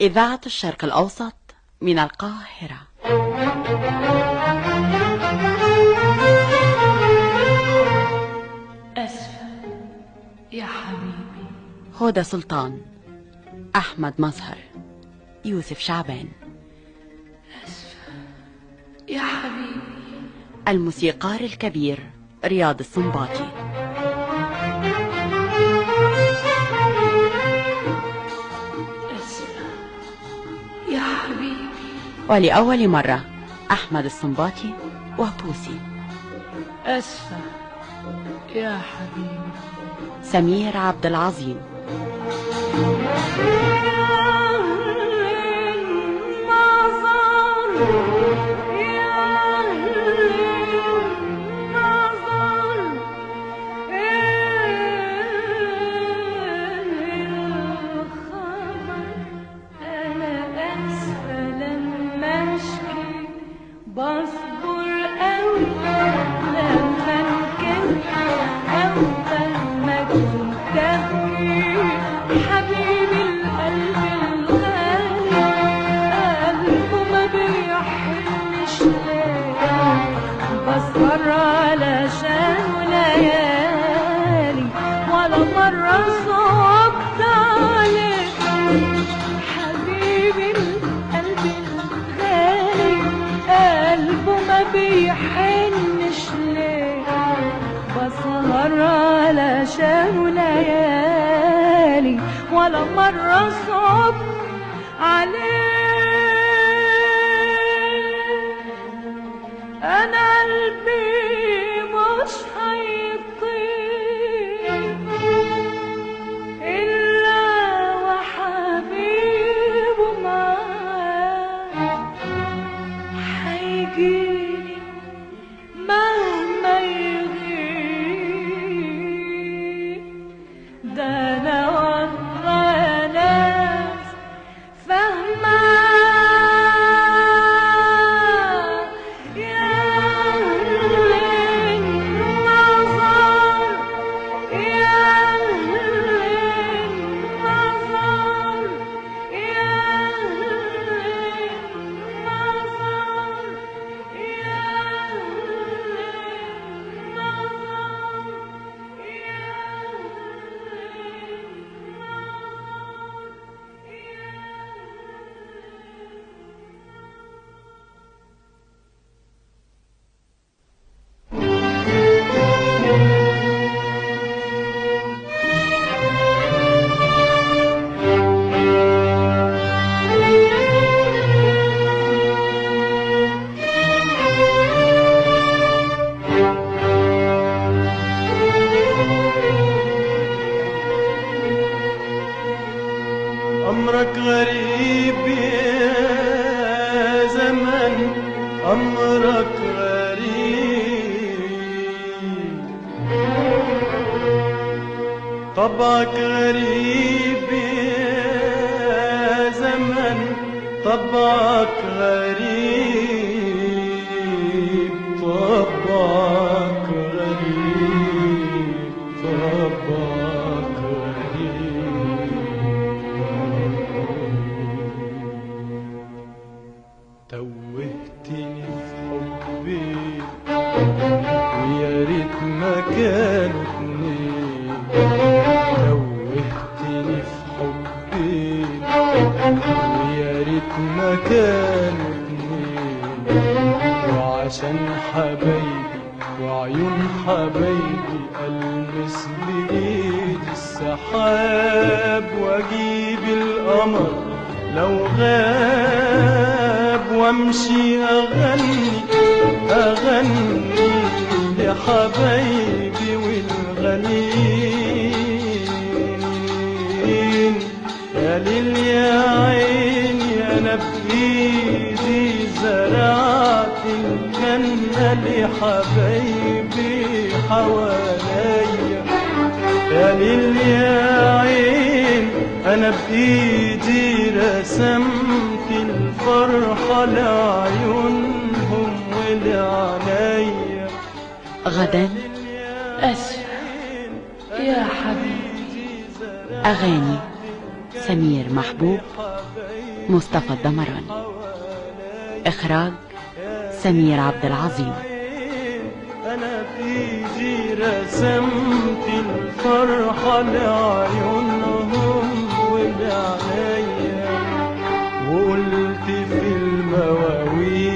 إذاعة الشرق الأوسط من القاهرة. أسفة يا حبيبي. هدى سلطان، أحمد مظهر، يوسف شعبان. أسفة يا حبيبي. الموسيقار الكبير رياض السنباطي. أسفة يا حبيبي. ولأول مرة أحمد السنباطي وبوسي. أسفة يا حبيبي. سمير عبد العظيم. بصبر قوي لما نكمل أول ما كنت أبكي. حبيبي القلب الغالي قلبه ما بيحلش ليا. بسهر علشانه ليالي ولا مرة صعبت عليه. حبيبي القلب الغالي قلبه ما بيحنش ليه. بسهر علشانه ليالي ولا مرة صعب عليه. أنا قلبي مش هيطير إلا وحبيبه معاه. هيجيلي مهما يغيب. ده أنا والله يا ناس فاهمة. يا أهل النظر يا أهل النظر يا أهل النظر يا أمرك غريب يا زمن، أمرك غريب، طبعك غريب يا زمن، طبعك غريب، طبعك غريب، طبعك غريب. توهتني في حبي ويا ريت ما كانوا اتنين. توهتني في حبي ويا ريت ما كانوا اتنين. وعشان حبايبي وعيون حبايبي ألمس بإيدي السحاب واجيب القمر لو غاب وامشي اغني اغني لحبايبي والغاليين. يا ليل يا عيني انا بايدي زرعت الجنة لحبايبي حواليا. يا ليل يا عين انا بايدي رسمت الفرحة لعيونهم ولعينيا. غدا أسفة يا حبيبي. أغاني سمير محبوب مصطفى الدمران. إخراج سمير عبد العظيم. أنا بإيدي رسمت الفرحة لعيونهم ولعينيا، وقلت في المواويل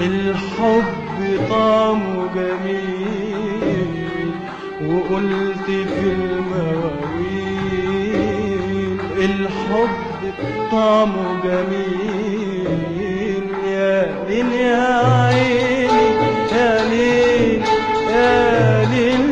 الحب طعمه جميل، وقلت في المواويل الحب طعمه جميل. يا ليل يا عيني يا ليل يا ليل